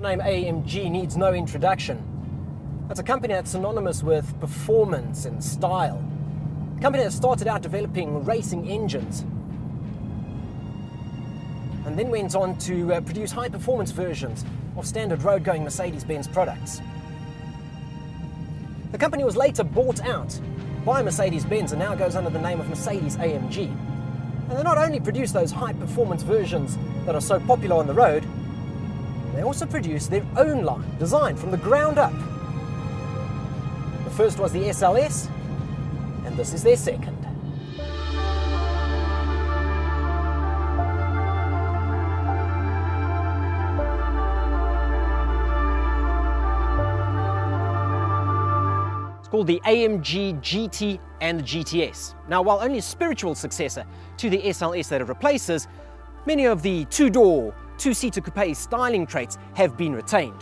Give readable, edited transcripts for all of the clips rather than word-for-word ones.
name AMG needs no introduction. It's a company that's synonymous with performance and style. A company that started out developing racing engines and then went on to produce high-performance versions of standard road-going Mercedes-Benz products. The company was later bought out by Mercedes-Benz and now goes under the name of Mercedes-AMG. And they not only produce those high-performance versions that are so popular on the road, they also produce their own line, designed from the ground up. The first was the SLS, and this is their second. It's called the AMG GT and the GTS. Now, while only a spiritual successor to the SLS that it replaces, many of the two-door, two-seater coupe styling traits have been retained.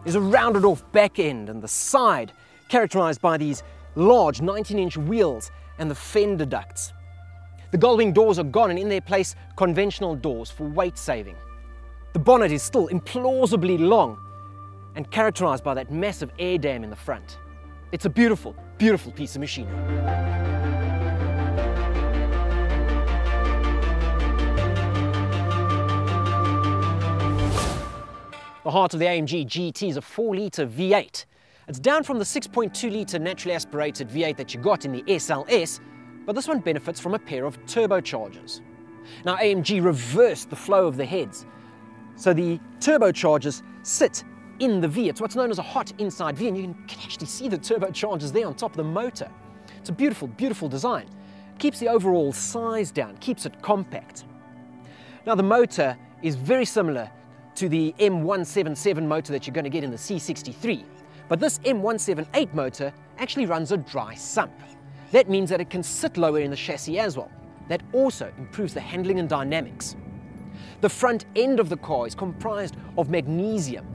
There's a rounded off back end and the side, characterized by these large 19-inch wheels and the fender ducts. The gull-wing doors are gone and in their place conventional doors for weight saving. The bonnet is still implausibly long and characterized by that massive air dam in the front. It's a beautiful, beautiful piece of machinery. The heart of the AMG GT is a 4-litre V8. It's down from the 6.2-litre naturally aspirated V8 that you got in the SLS, but this one benefits from a pair of turbochargers. Now, AMG reversed the flow of the heads, so the turbochargers sit in the V. It's what's known as a hot inside V, and you can actually see the turbochargers there on top of the motor. It's a beautiful, beautiful design. It keeps the overall size down, keeps it compact. Now, the motor is very similar to the M177 motor that you're going to get in the C63. But this M178 motor actually runs a dry sump. That means that it can sit lower in the chassis as well. That also improves the handling and dynamics. The front end of the car is comprised of magnesium.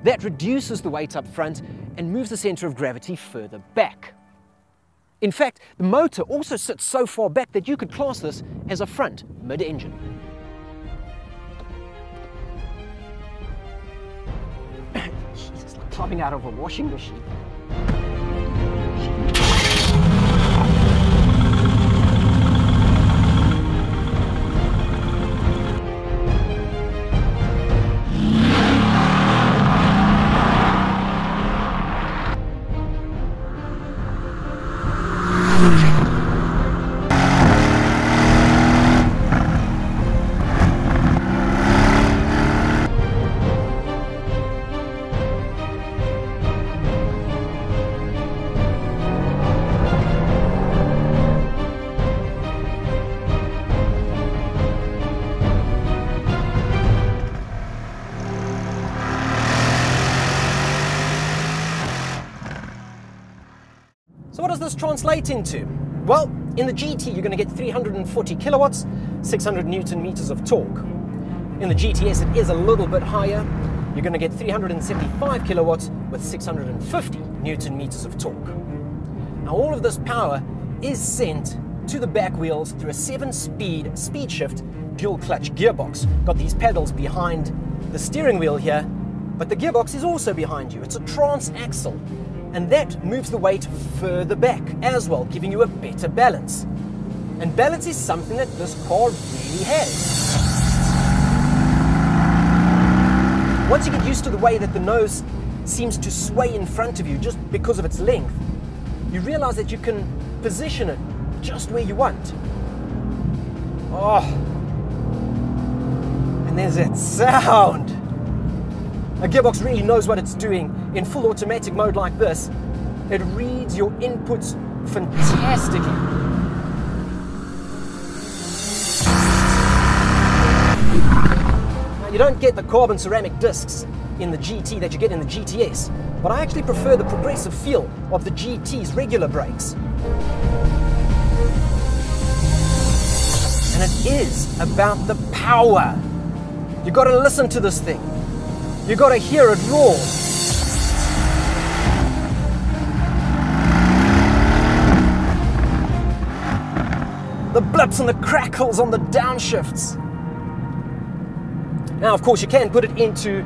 That reduces the weight up front and moves the center of gravity further back. In fact, the motor also sits so far back that you could class this as a front mid-engine. It's like climbing out of a washing machine. So what does this translate into? Well, in the GT you're going to get 340 kilowatts, 600 Newton meters of torque. In the GTS it is a little bit higher. You're going to get 375 kilowatts with 650 Newton meters of torque. Now all of this power is sent to the back wheels through a 7-speed speed shift dual clutch gearbox. Got these pedals behind the steering wheel here, but the gearbox is also behind you. It's a transaxle. And that moves the weight further back as well, giving you a better balance. And balance is something that this car really has. Once you get used to the way that the nose seems to sway in front of you just because of its length, you realize that you can position it just where you want. Oh, and there's that sound. A gearbox really knows what it's doing. In full automatic mode like this, it reads your inputs fantastically. Now, you don't get the carbon ceramic discs in the GT that you get in the GTS, but I actually prefer the progressive feel of the GT's regular brakes. And it is about the power. You got to listen to this thing. You got to hear it roar. The blips and the crackles on the downshifts. Now, of course, you can put it into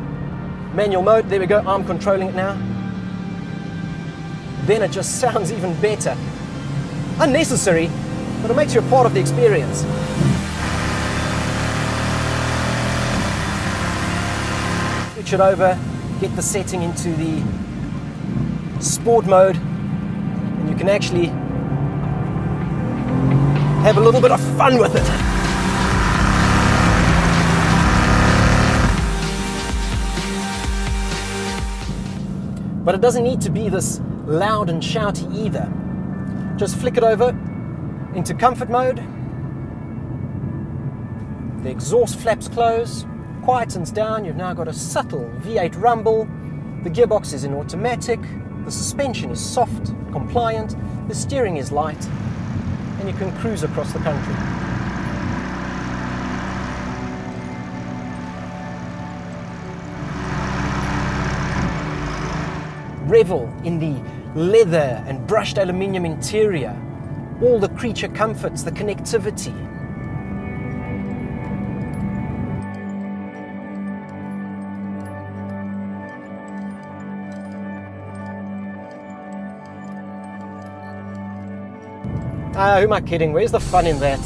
Manual mode, there we go, I'm controlling it now. Then it just sounds even better. Unnecessary, but it makes you a part of the experience. Switch it over, get the setting into the sport mode, and you can actually have a little bit of fun with it. But it doesn't need to be this loud and shouty either. Just flick it over into comfort mode. The exhaust flaps close, quietens down. You've now got a subtle V8 rumble. The gearbox is in automatic. The suspension is soft, compliant. The steering is light. And you can cruise across the country. Revel in the leather and brushed aluminium interior, all the creature comforts, the connectivity. Who am I kidding? Where's the fun in that?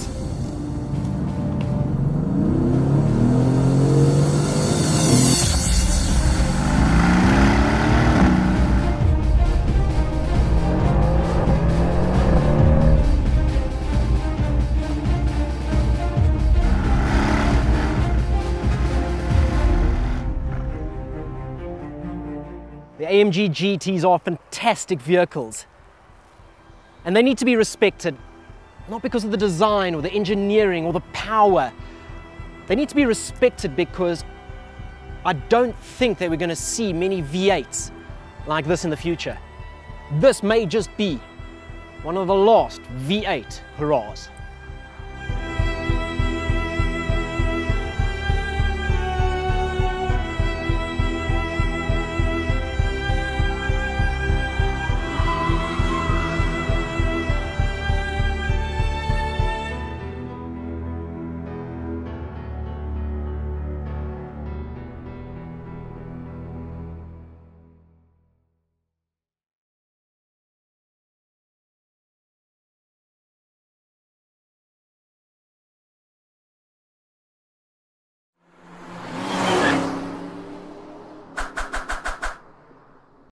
The AMG GTs are fantastic vehicles, and they need to be respected, not because of the design or the engineering or the power. They need to be respected because I don't think that we're going to see many V8s like this in the future. This may just be one of the last V8 hurrahs.